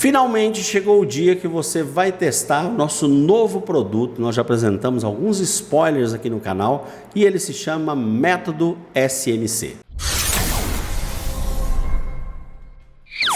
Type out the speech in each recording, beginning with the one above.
Finalmente chegou o dia que você vai testar o nosso novo produto. Nós já apresentamos alguns spoilers aqui no canal e ele se chama Método SMC.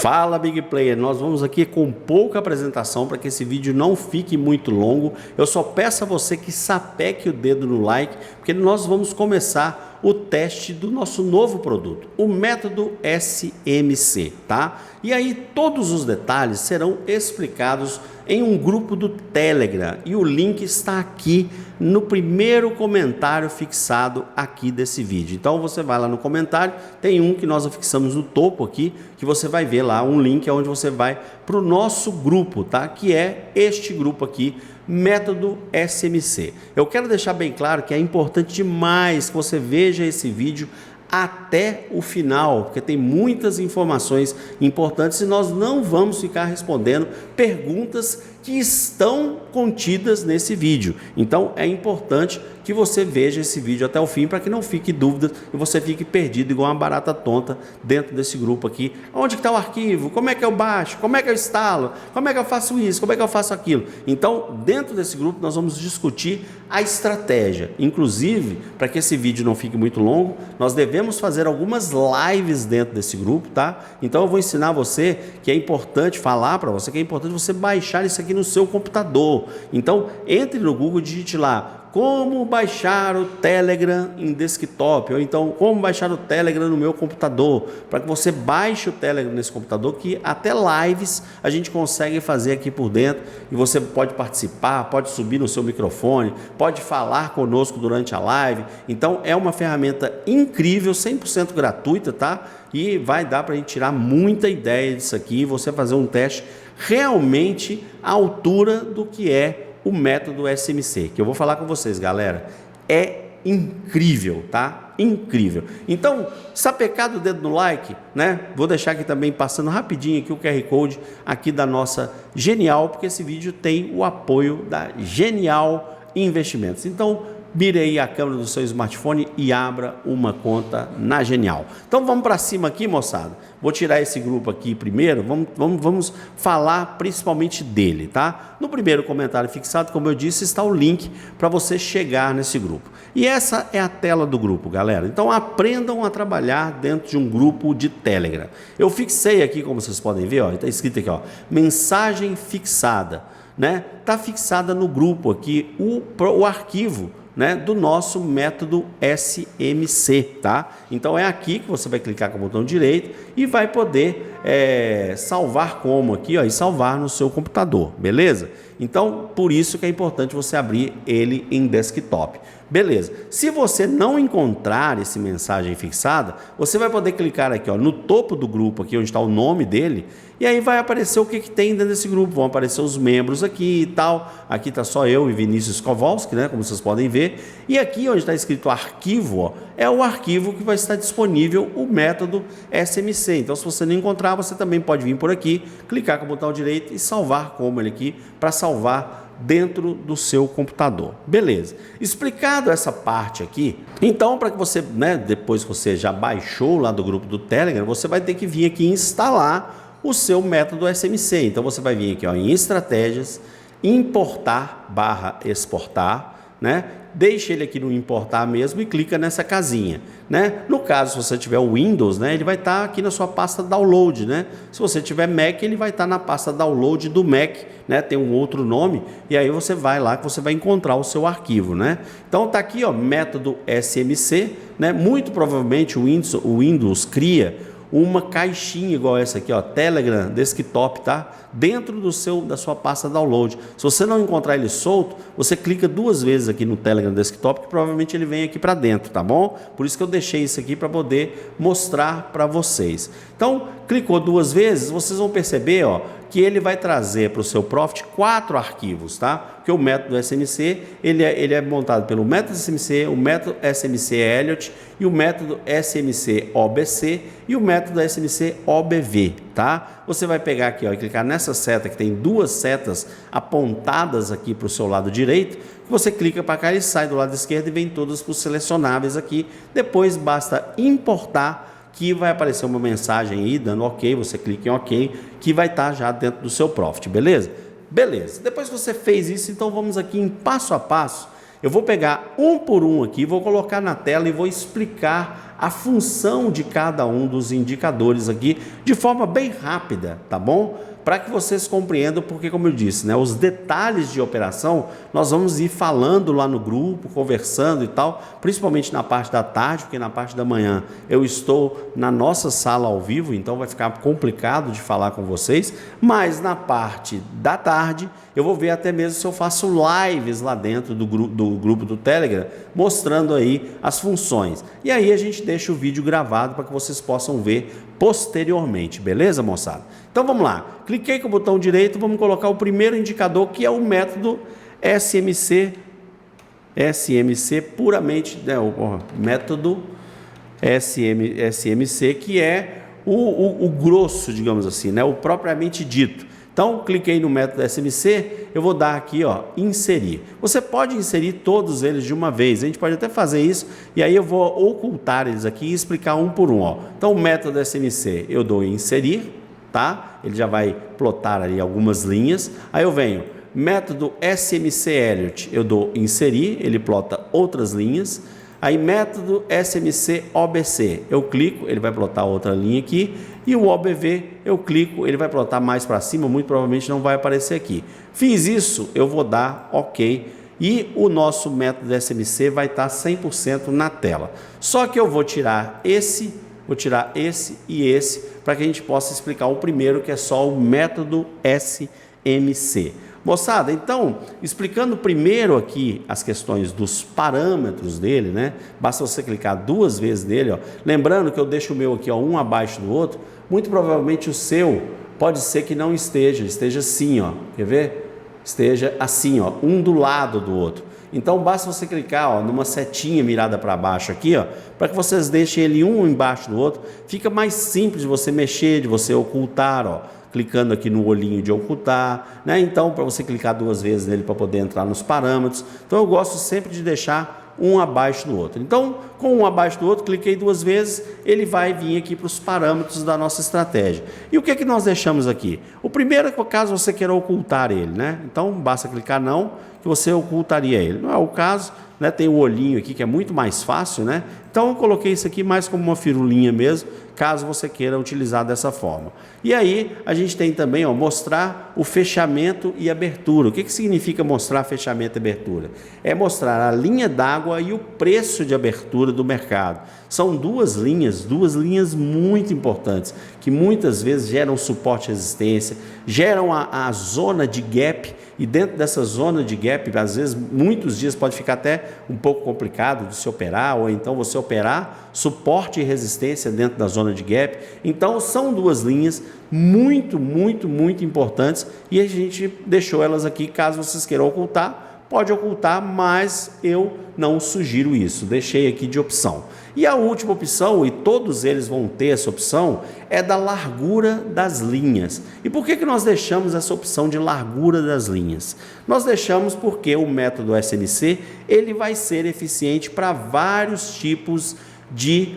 Fala Big Player, nós vamos aqui com pouca apresentação para que esse vídeo não fique muito longo. Eu só peço a você que sapeque o dedo no like, porque nós vamos começar o teste do nosso novo produto, o Método SMC, tá? E aí todos os detalhes serão explicados em um grupo do Telegram e o link está aqui no primeiro comentário fixado aqui desse vídeo. Então você vai lá no comentário, tem um que nós fixamos no topo aqui, que você vai ver lá um link onde você vai para o nosso grupo, tá? Que é este grupo aqui, Método SMC. Eu quero deixar bem claro que é importante demais que você veja esse vídeo até o final, porque tem muitas informações importantes e nós não vamos ficar respondendo perguntas que estão contidas nesse vídeo. Então é importante que você veja esse vídeo até o fim para que não fique dúvidas e você fique perdido igual uma barata tonta dentro desse grupo aqui. Onde está o arquivo? Como é que eu baixo? Como é que eu instalo? Como é que eu faço isso? Como é que eu faço aquilo? Então dentro desse grupo nós vamos discutir a estratégia. Inclusive, para que esse vídeo não fique muito longo, nós devemos fazer algumas lives dentro desse grupo, tá? Então eu vou ensinar você que é importante falar para você que é importante você baixar isso aqui no seu computador. Então entre no Google e digite lá como baixar o Telegram em desktop, ou então como baixar o Telegram no meu computador, para que você baixe o Telegram nesse computador, que até lives a gente consegue fazer aqui por dentro, e você pode participar, pode subir no seu microfone, pode falar conosco durante a live. Então é uma ferramenta incrível, 100% gratuita, tá? E vai dar para a gente tirar muita ideia disso aqui, você fazer um teste realmente à altura do que é o Método SMC, que eu vou falar com vocês, galera, é incrível, tá? Incrível. Então, sapecar o dedo no like, né? Vou deixar aqui também passando rapidinho aqui o QR Code aqui da nossa Genial, porque esse vídeo tem o apoio da Genial Investimentos. Então, mire aí a câmera do seu smartphone e abra uma conta na Genial. Então vamos para cima aqui, moçada. Vou tirar esse grupo aqui primeiro, vamos falar principalmente dele, tá? No primeiro comentário fixado, como eu disse, está o link para você chegar nesse grupo. E essa é a tela do grupo, galera. Então aprendam a trabalhar dentro de um grupo de Telegram. Eu fixei aqui, como vocês podem ver, ó, está escrito aqui, ó, mensagem fixada, né? Está fixada no grupo aqui o arquivo, né, do nosso Método SMC, tá? Então é aqui que você vai clicar com o botão direito e vai poder salvar como aqui, ó, e salvar no seu computador, beleza? Então por isso que é importante você abrir ele em desktop. Beleza, se você não encontrar esse mensagem fixada, você vai poder clicar aqui, ó, no topo do grupo, aqui onde está o nome dele, e aí vai aparecer o que tem dentro desse grupo, vão aparecer os membros aqui e tal, aqui está só eu e Vinícius Kowalski, né, como vocês podem ver, e aqui onde está escrito arquivo, ó, é o arquivo que vai estar disponível o Método SMC, então se você não encontrar, você também pode vir por aqui, clicar com o botão direito e salvar como ele aqui, para salvar dentro do seu computador. Beleza. Explicado essa parte aqui, então para que você, né, depois que você já baixou lá do grupo do Telegram, você vai ter que vir aqui instalar o seu Método SMC. Então você vai vir aqui, ó, em estratégias, importar/exportar, né? Deixa ele aqui no importar mesmo e clica nessa casinha, né? No caso, se você tiver o Windows, né, ele vai estar aqui na sua pasta download, né? Se você tiver Mac, ele vai estar na pasta download do Mac, né? Tem um outro nome e aí você vai lá que você vai encontrar o seu arquivo, né? Então tá aqui, ó, Método SMC, né? Muito provavelmente o Windows cria uma caixinha igual essa aqui, ó, Telegram Desktop, tá? Dentro da sua pasta download. Se você não encontrar ele solto, você clica 2 vezes aqui no Telegram Desktop, que provavelmente ele vem aqui para dentro, tá bom? Por isso que eu deixei isso aqui para poder mostrar para vocês. Então, clicou 2 vezes, vocês vão perceber, ó, que ele vai trazer para o seu Profit 4 arquivos, tá? Porque o Método SMC, ele é montado pelo Método SMC, o Método SMC Elliott e o Método SMC OBC e o Método SMC OBV, tá? Você vai pegar aqui, ó, e clicar nessa seta que tem 2 setas apontadas aqui para o seu lado direito, você clica para cá e sai do lado esquerdo e vem todos os selecionáveis aqui. Depois basta importar, que vai aparecer uma mensagem aí dando ok, você clica em ok, que vai estar já dentro do seu Profit, beleza? Beleza, depois que você fez isso, então vamos aqui em passo a passo. Eu vou pegar um por um aqui, vou colocar na tela e vou explicar a função de cada um dos indicadores aqui de forma bem rápida, tá bom? Para que vocês compreendam, porque como eu disse, né, os detalhes de operação nós vamos ir falando lá no grupo, conversando e tal, principalmente na parte da tarde, porque na parte da manhã eu estou na nossa sala ao vivo, então vai ficar complicado de falar com vocês, mas na parte da tarde eu vou ver até mesmo se eu faço lives lá dentro do grupo do Telegram, mostrando aí as funções. E aí a gente deixa o vídeo gravado para que vocês possam ver posteriormente, beleza, moçada? Então vamos lá, cliquei com o botão direito, vamos colocar o primeiro indicador, que é o método SMC puramente, né, o método SMC, que é o grosso, digamos assim, né, o propriamente dito. Então, cliquei no método SMC, eu vou dar aqui, ó, inserir. Você pode inserir todos eles de uma vez, a gente pode até fazer isso, e aí eu vou ocultar eles aqui e explicar um por um, ó. Então, o método SMC, eu dou em inserir, tá? Ele já vai plotar ali algumas linhas. Aí eu venho, método SMC Elliott, eu dou inserir, ele plota outras linhas. Aí método SMC OBC, eu clico, ele vai plotar outra linha aqui, e o OBV, eu clico, ele vai plotar mais para cima, muito provavelmente não vai aparecer aqui. Fiz isso, eu vou dar OK, e o nosso método SMC vai estar 100% na tela. Só que eu vou tirar esse e esse, para que a gente possa explicar o primeiro, que é só o método SMC. Moçada, então, explicando primeiro aqui as questões dos parâmetros dele, né? Basta você clicar duas vezes nele, ó. Lembrando que eu deixo o meu aqui, ó, um abaixo do outro. Muito provavelmente o seu pode ser que não esteja assim, ó. Quer ver? Esteja assim, ó, um do lado do outro. Então, basta você clicar, ó, numa setinha mirada para baixo aqui, ó, para que vocês deixem ele um embaixo do outro. Fica mais simples de você mexer, de você ocultar, ó, clicando aqui no olhinho de ocultar, né? Então, para você clicar duas vezes nele para poder entrar nos parâmetros. Então, eu gosto sempre de deixar um abaixo do outro. Então, com um abaixo do outro, cliquei duas vezes, ele vai vir aqui para os parâmetros da nossa estratégia. E o que é que nós deixamos aqui? O primeiro é caso você queira ocultar ele, né? Então, basta clicar não, que você ocultaria ele. Não é o caso, né? Tem o olhinho aqui, que é muito mais fácil, né? Então, eu coloquei isso aqui mais como uma firulinha mesmo, caso você queira utilizar dessa forma. E aí, a gente tem também, ó, mostrar o fechamento e abertura. O que significa mostrar fechamento e abertura? É mostrar a linha d'água e o preço de abertura do mercado. São duas linhas muito importantes, que muitas vezes geram suporte e resistência, geram a zona de gap, e dentro dessa zona de gap, às vezes, muitos dias pode ficar até um pouco complicado de se operar, ou então você operar suporte e resistência dentro da zona de gap. Então, são duas linhas muito importantes, e a gente deixou elas aqui, caso vocês queiram ocultar, pode ocultar, mas eu não sugiro isso, deixei aqui de opção. E a última opção, e todos eles vão ter essa opção, é da largura das linhas. E por que nós deixamos essa opção de largura das linhas? Nós deixamos porque o método SMC, ele vai ser eficiente para vários tipos de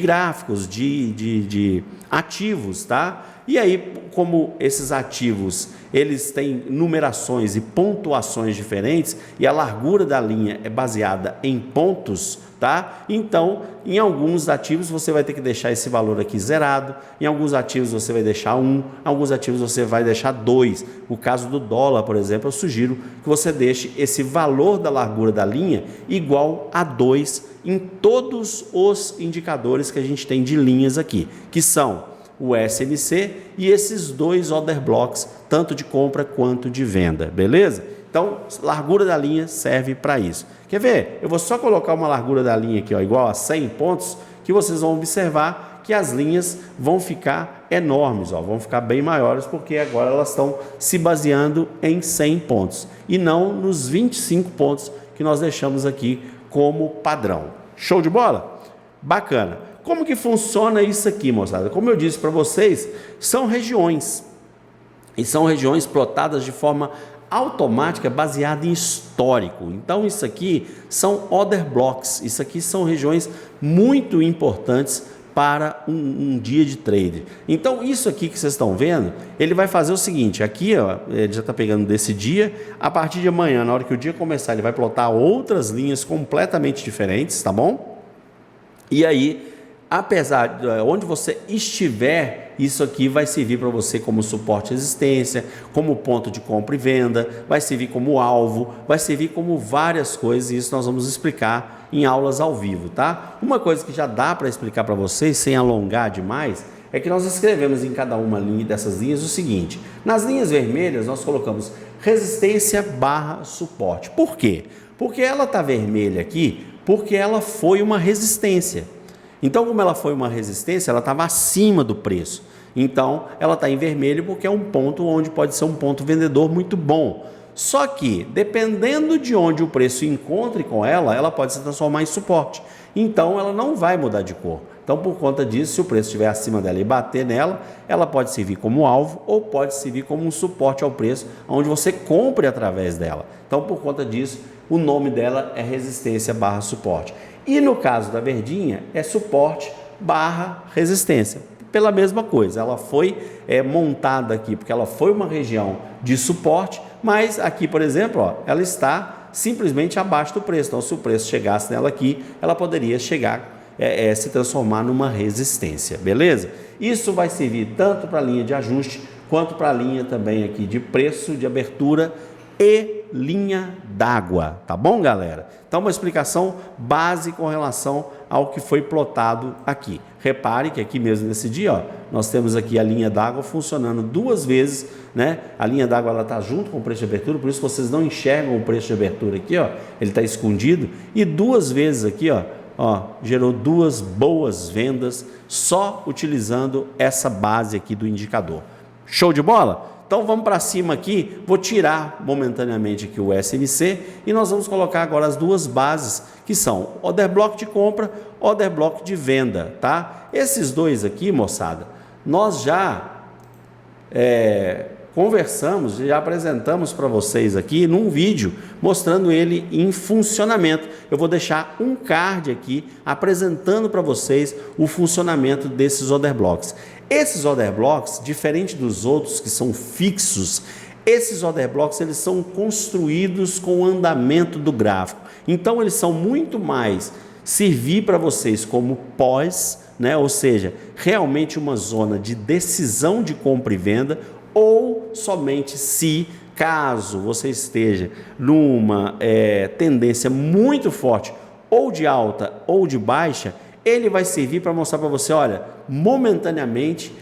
gráficos, de ativos, tá? E aí, como esses ativos, eles têm numerações e pontuações diferentes, e a largura da linha é baseada em pontos, tá? Então, em alguns ativos você vai ter que deixar esse valor aqui zerado, em alguns ativos você vai deixar 1, em alguns ativos você vai deixar 2. No caso do dólar, por exemplo, eu sugiro que você deixe esse valor da largura da linha igual a 2 em todos os indicadores que a gente tem de linhas aqui, que são o SMC e esses dois order blocks, tanto de compra quanto de venda, beleza? Então, largura da linha serve para isso. Quer ver? Eu vou só colocar uma largura da linha aqui, ó, igual a 100 pontos, que vocês vão observar que as linhas vão ficar enormes, ó, vão ficar bem maiores, porque agora elas estão se baseando em 100 pontos e não nos 25 pontos que nós deixamos aqui como padrão. Show de bola? Bacana. Como que funciona isso aqui, moçada? Como eu disse para vocês, são regiões. E são regiões plotadas de forma automática baseada em histórico. Então isso aqui são order blocks, isso aqui são regiões muito importantes para um dia de trade. Então isso aqui que vocês estão vendo, ele vai fazer o seguinte, aqui ó, ele já está pegando desse dia, a partir de amanhã, na hora que o dia começar, ele vai plotar outras linhas completamente diferentes, tá bom? E aí, apesar de onde você estiver, isso aqui vai servir para você como suporte e resistência, como ponto de compra e venda, vai servir como alvo, vai servir como várias coisas, e isso nós vamos explicar em aulas ao vivo, tá? Uma coisa que já dá para explicar para vocês, sem alongar demais, é que nós escrevemos em cada uma linha dessas linhas o seguinte: nas linhas vermelhas nós colocamos resistência barra suporte. Por quê? Porque ela está vermelha aqui, porque ela foi uma resistência. Então, como ela foi uma resistência, ela estava acima do preço. Então, ela está em vermelho porque é um ponto onde pode ser um ponto vendedor muito bom. Só que, dependendo de onde o preço encontre com ela, ela pode se transformar em suporte. Então, ela não vai mudar de cor. Então, por conta disso, se o preço estiver acima dela e bater nela, ela pode servir como alvo ou pode servir como um suporte ao preço, onde você compre através dela. Então, por conta disso, o nome dela é resistência barra suporte. E no caso da verdinha, é suporte barra resistência. Pela mesma coisa, ela foi montada aqui, porque ela foi uma região de suporte, mas aqui, por exemplo, ó, ela está simplesmente abaixo do preço. Então, se o preço chegasse nela aqui, ela poderia chegar, se transformar numa resistência, beleza? Isso vai servir tanto para a linha de ajuste, quanto para a linha também aqui de preço, de abertura e linha d'água, tá bom, galera? Então, uma explicação base com relação ao que foi plotado aqui. Repare que aqui mesmo nesse dia, ó, nós temos aqui a linha d'água funcionando duas vezes, né? A linha d'água ela está junto com o preço de abertura, por isso vocês não enxergam o preço de abertura aqui, ó, ele está escondido, e duas vezes aqui, ó, gerou duas boas vendas só utilizando essa base aqui do indicador. Show de bola? Então vamos para cima aqui, vou tirar momentaneamente aqui o SMC e nós vamos colocar agora as duas bases que são order block de compra, order block de venda, tá? Esses dois aqui, moçada, nós já conversamos, já apresentamos para vocês aqui num vídeo mostrando ele em funcionamento. Eu vou deixar um card aqui apresentando para vocês o funcionamento desses order blocks. Esses order blocks, diferente dos outros que são fixos, esses order blocks eles são construídos com o andamento do gráfico. Então eles são muito mais servir para vocês como pós, né? Ou seja, realmente uma zona de decisão de compra e venda, ou somente se, caso você esteja numa tendência muito forte, ou de alta ou de baixa, ele vai servir para mostrar para você, olha, momentaneamente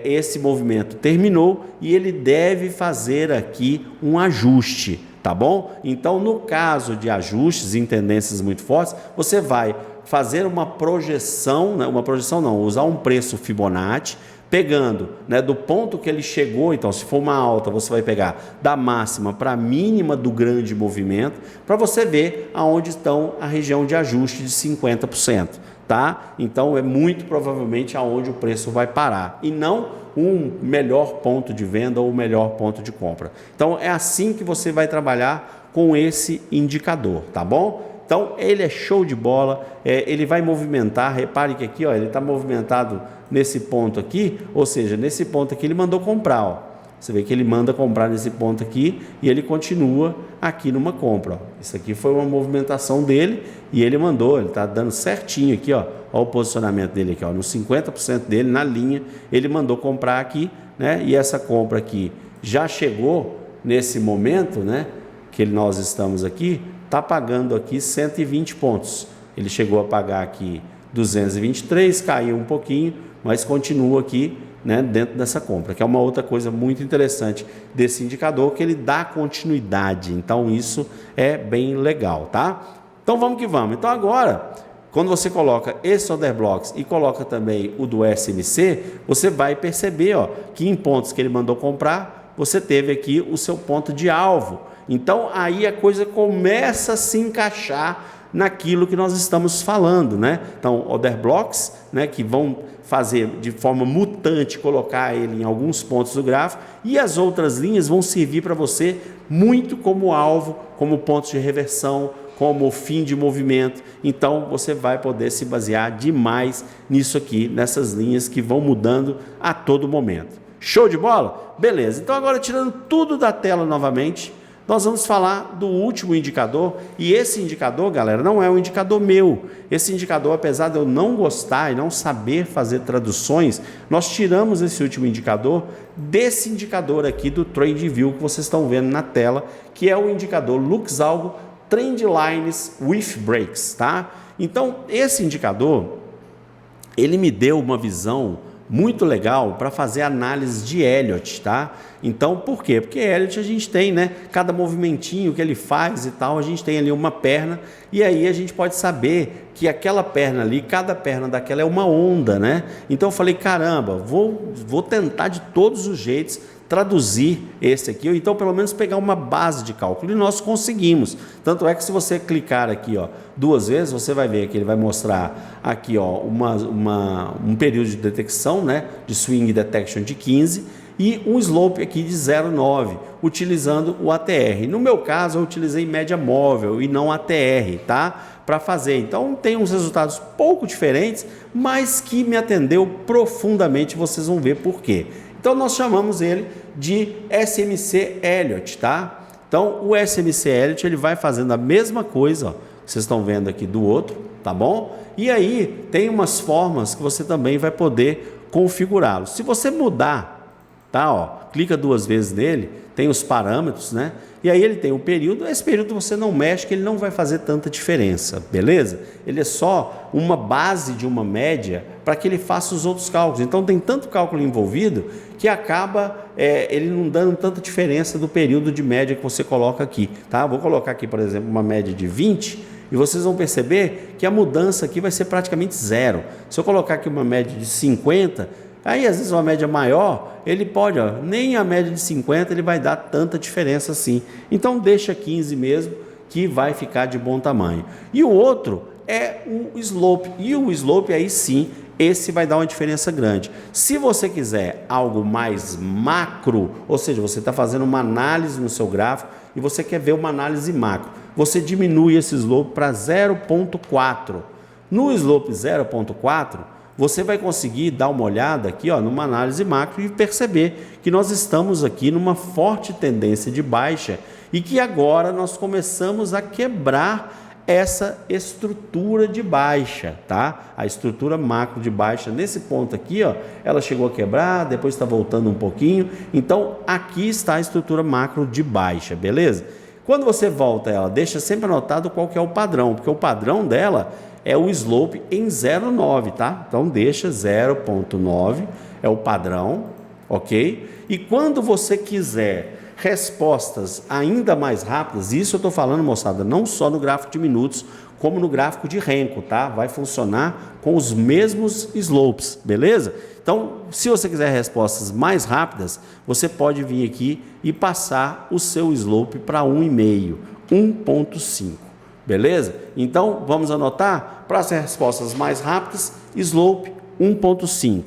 esse movimento terminou e ele deve fazer aqui um ajuste, tá bom? Então, no caso de ajustes em tendências muito fortes, você vai fazer uma projeção, né? Uma projeção não, usar um preço Fibonacci, pegando, né, do ponto que ele chegou. Então, se for uma alta, você vai pegar da máxima para a mínima do grande movimento, para você ver aonde estão a região de ajuste de 50%. Tá? Então é muito provavelmente aonde o preço vai parar e não um melhor ponto de venda ou melhor ponto de compra. Então é assim que você vai trabalhar com esse indicador, tá bom? Então ele é show de bola, ele vai movimentar. Repare que aqui, ó, ele está movimentado nesse ponto aqui, ou seja, nesse ponto aqui ele mandou comprar, ó. Você vê que ele manda comprar nesse ponto aqui e ele continua aqui numa compra. Ó. Isso aqui foi uma movimentação dele e ele mandou, ele está dando certinho aqui, ó, o posicionamento dele aqui, ó, no 50% dele na linha, ele mandou comprar aqui, né? E essa compra aqui já chegou nesse momento, né? Que nós estamos aqui, está pagando aqui 120 pontos. Ele chegou a pagar aqui 223, caiu um pouquinho, mas continua aqui, né, dentro dessa compra, que é uma outra coisa muito interessante desse indicador, que ele dá continuidade. Então isso é bem legal, tá? Então vamos que vamos. Então agora, quando você coloca esse order blocks e coloca também o do SMC, você vai perceber, ó, que em pontos que ele mandou comprar, você teve aqui o seu ponto de alvo. Então aí a coisa começa a se encaixar naquilo que nós estamos falando, né? Então, order blocks, né, que vão fazer de forma mutante, colocar ele em alguns pontos do gráfico, e as outras linhas vão servir para você muito como alvo, como pontos de reversão, como fim de movimento. Então você vai poder se basear demais nisso aqui, nessas linhas que vão mudando a todo momento. Show de bola? Beleza, então agora tirando tudo da tela novamente, nós vamos falar do último indicador, e esse indicador, galera, não é um indicador meu. Esse indicador, apesar de eu não gostar e não saber fazer traduções, nós tiramos esse último indicador desse indicador aqui do TradingView que vocês estão vendo na tela, que é o indicador Luxalgo Trend Lines with Breaks, tá? Então, esse indicador, ele me deu uma visão muito legal para fazer análise de Elliott, tá? Então, por quê? Porque Elliott a gente tem, né? Cada movimentinho que ele faz e tal, a gente tem ali uma perna, e aí a gente pode saber que aquela perna ali, cada perna daquela é uma onda, né? Então eu falei, caramba, vou tentar de todos os jeitos traduzir esse aqui, ou então pelo menos pegar uma base de cálculo, e nós conseguimos. Tanto é que se você clicar aqui, ó, 2 vezes, você vai ver que ele vai mostrar aqui, ó, um período de detecção, né, de swing detection de 15 e um slope aqui de 0,9, utilizando o ATR. No meu caso, eu utilizei média móvel e não ATR, tá? Para fazer. Então tem uns resultados pouco diferentes, mas que me atendeu profundamente, vocês vão ver por quê. Então nós chamamos ele de SMC Elliott, tá? Então o SMC Elliott, ele vai fazendo a mesma coisa, ó, que vocês estão vendo aqui do outro, tá bom? E aí tem umas formas que você também vai poder configurá-lo. Se você mudar, tá, ó, clica 2 vezes nele, tem os parâmetros, né? E aí ele tem o período, esse período você não mexe, que ele não vai fazer tanta diferença, beleza? Ele é só uma base de uma média para que ele faça os outros cálculos. Então tem tanto cálculo envolvido que acaba ele não dando tanta diferença do período de média que você coloca aqui, tá? Vou colocar aqui, por exemplo, uma média de 20 e vocês vão perceber que a mudança aqui vai ser praticamente zero. Se eu colocar aqui uma média de 50, aí às vezes uma média maior, ele pode, ó, nem a média de 50 ele vai dar tanta diferença assim. Então deixa 15 mesmo, que vai ficar de bom tamanho. E o outro é o slope, e o slope aí sim, esse vai dar uma diferença grande. Se você quiser algo mais macro, ou seja, você está fazendo uma análise no seu gráfico e você quer ver uma análise macro, você diminui esse slope para 0,4. No slope 0,4, você vai conseguir dar uma olhada aqui, ó, numa análise macro e perceber que nós estamos aqui numa forte tendência de baixa e que agora nós começamos a quebrar essa estrutura de baixa, tá? A estrutura macro de baixa nesse ponto aqui, ó, ela chegou a quebrar, depois está voltando um pouquinho. Então aqui está a estrutura macro de baixa, beleza? Quando você volta ela, deixa sempre anotado qual que é o padrão, porque o padrão dela é o slope em 0,9, tá? Então deixa 0,9 é o padrão, ok? E quando você quiser respostas ainda mais rápidas, isso eu estou falando, moçada, não só no gráfico de minutos, como no gráfico de Renko, tá? Vai funcionar com os mesmos slopes, beleza? Então, se você quiser respostas mais rápidas, você pode vir aqui e passar o seu slope para 1,5, 1,5. Beleza? Então, vamos anotar? Para as respostas mais rápidas, slope 1,5,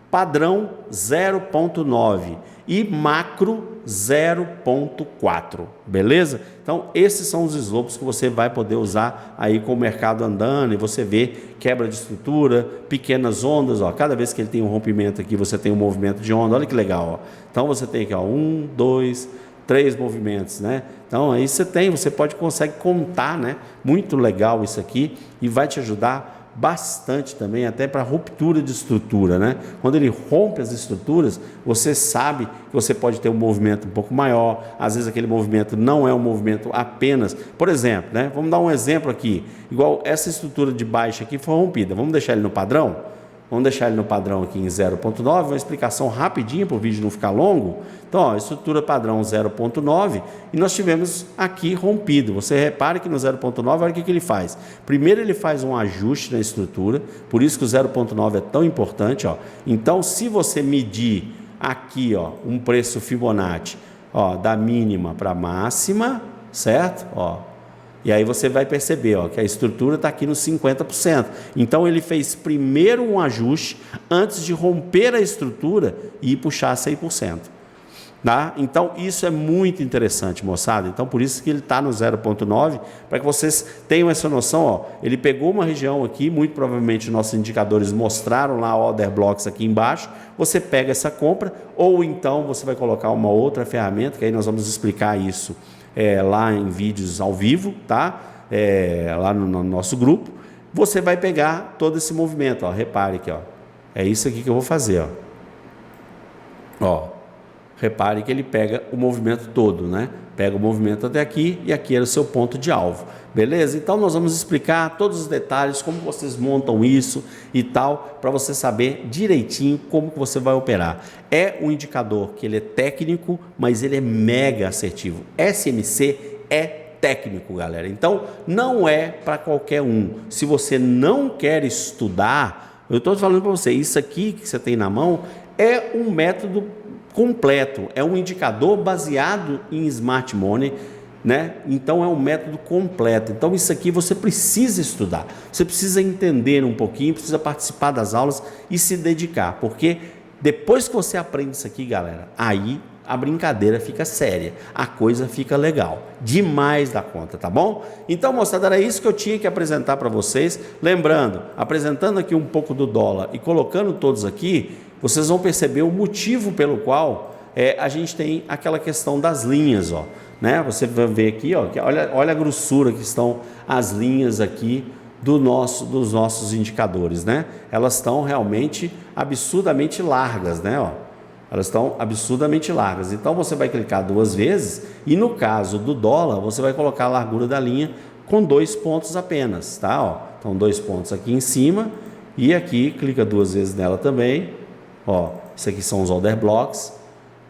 padrão 0,9 e macro 0,4, beleza? Então, esses são os slopes que você vai poder usar aí com o mercado andando e você vê quebra de estrutura, pequenas ondas, ó, cada vez que ele tem um rompimento aqui, você tem um movimento de onda, olha que legal, ó. Então, você tem aqui, ó, 1, 2, 3 movimentos, né? Então aí você consegue contar, né? Muito legal isso aqui e vai te ajudar bastante também até para ruptura de estrutura, né? Quando ele rompe as estruturas, você sabe que você pode ter um movimento um pouco maior, às vezes aquele movimento não é um movimento apenas, por exemplo, né? Vamos dar um exemplo aqui, igual essa estrutura de baixa aqui foi rompida, vamos deixar ele no padrão? Vamos deixar ele no padrão aqui em 0,9, uma explicação rapidinha para o vídeo não ficar longo. Então, ó, estrutura padrão 0,9 e nós tivemos aqui rompido. Você repare que no 0,9, olha o que ele faz. Primeiro ele faz um ajuste na estrutura, por isso que o 0,9 é tão importante. Ó. Então, se você medir aqui, ó, um preço Fibonacci, ó, da mínima para a máxima, certo? Ó, E aí você vai perceber, ó, que a estrutura está aqui nos 50%. Então ele fez primeiro um ajuste antes de romper a estrutura e puxar 100%. Tá? Então isso é muito interessante, moçada. Então por isso que ele está no 0,9, para que vocês tenham essa noção. Ó, ele pegou uma região aqui, muito provavelmente nossos indicadores mostraram lá order blocks aqui embaixo. Você pega essa compra, ou então você vai colocar uma outra ferramenta, que aí nós vamos explicar isso lá em vídeos ao vivo, tá? Lá no nosso grupo. Você vai pegar todo esse movimento, ó. Repare aqui, ó. É isso aqui que eu vou fazer, ó. Repare que ele pega o movimento todo, né? Pega o movimento até aqui e aqui era o seu ponto de alvo. Beleza? Então nós vamos explicar todos os detalhes, como vocês montam isso e tal, para você saber direitinho como que você vai operar. É um indicador que ele é técnico, mas ele é mega assertivo. SMC é técnico, galera. Então não é para qualquer um. Se você não quer estudar, eu estou falando para você, isso aqui que você tem na mão é um método completo, é um indicador baseado em Smart Money, né? Então é um método completo. Então isso aqui você precisa estudar, você precisa entender um pouquinho, precisa participar das aulas e se dedicar, porque depois que você aprende isso aqui, galera, aí a brincadeira fica séria, a coisa fica legal, demais da conta, tá bom? Então, moçada, era isso que eu tinha que apresentar para vocês. Lembrando, apresentando aqui um pouco do dólar e colocando todos aqui, vocês vão perceber o motivo pelo qual a gente tem aquela questão das linhas, ó, né? Você vai ver aqui, ó, que olha a grossura que estão as linhas aqui dos nossos indicadores, né? Elas estão realmente absurdamente largas, né? Ó, elas estão absurdamente largas. Então você vai clicar duas vezes e no caso do dólar você vai colocar a largura da linha com 2 pontos apenas, tá? Ó, então 2 pontos aqui em cima e aqui clica duas vezes nela também. Ó, isso aqui são os order blocks.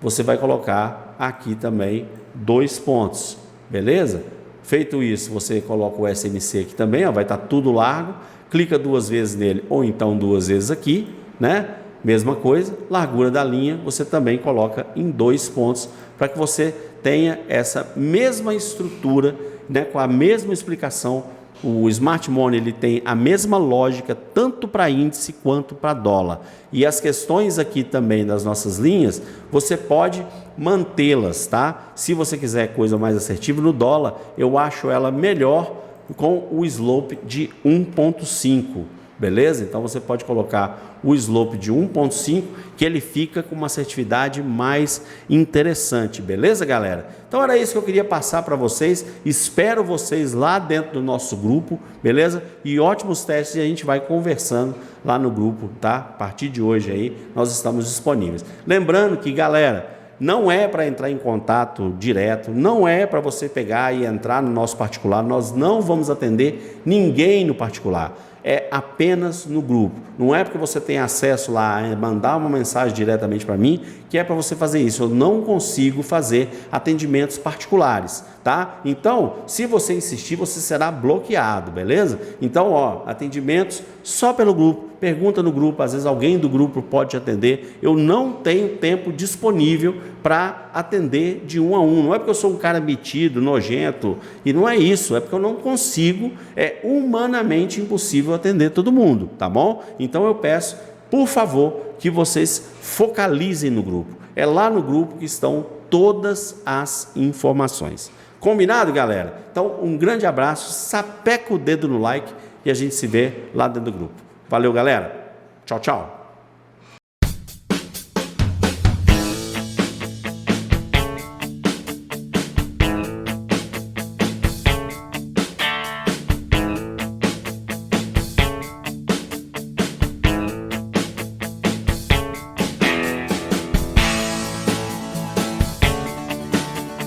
Você vai colocar aqui também 2 pontos, beleza? Feito isso, você coloca o SMC aqui também, ó, vai estar tudo largo. Clica duas vezes nele ou então duas vezes aqui, né? Mesma coisa, largura da linha você também coloca em 2 pontos para que você tenha essa mesma estrutura, né? Com a mesma explicação. O Smart Money ele tem a mesma lógica tanto para índice quanto para dólar. E as questões aqui também das nossas linhas, você pode mantê-las, tá? Se você quiser coisa mais assertiva no dólar, eu acho ela melhor com o slope de 1.5, beleza? Então você pode colocar o slope de 1.5, que ele fica com uma assertividade mais interessante, beleza, galera? Então era isso que eu queria passar para vocês. Espero vocês lá dentro do nosso grupo, beleza? E ótimos testes, e a gente vai conversando lá no grupo, tá? A partir de hoje aí nós estamos disponíveis. Lembrando que, galera, não é para entrar em contato direto, não é para você pegar e entrar no nosso particular, nós não vamos atender ninguém no particular, é apenas no grupo. Não é porque você tem acesso lá a mandar uma mensagem diretamente para mim que é para você fazer isso. Eu não consigo fazer atendimentos particulares, tá? Então, se você insistir, você será bloqueado, beleza? Então, ó, atendimentos só pelo grupo. Pergunta no grupo, às vezes alguém do grupo pode te atender. Eu não tenho tempo disponível para atender de um a um. Não é porque eu sou um cara metido, nojento, e não é isso, é porque eu não consigo, é humanamente impossível atender todo mundo, tá bom? Então eu peço, por favor, que vocês focalizem no grupo. É lá no grupo que estão todas as informações. Combinado, galera? Então, um grande abraço, sapeca o dedo no like e a gente se vê lá dentro do grupo. Valeu, galera. Tchau, tchau.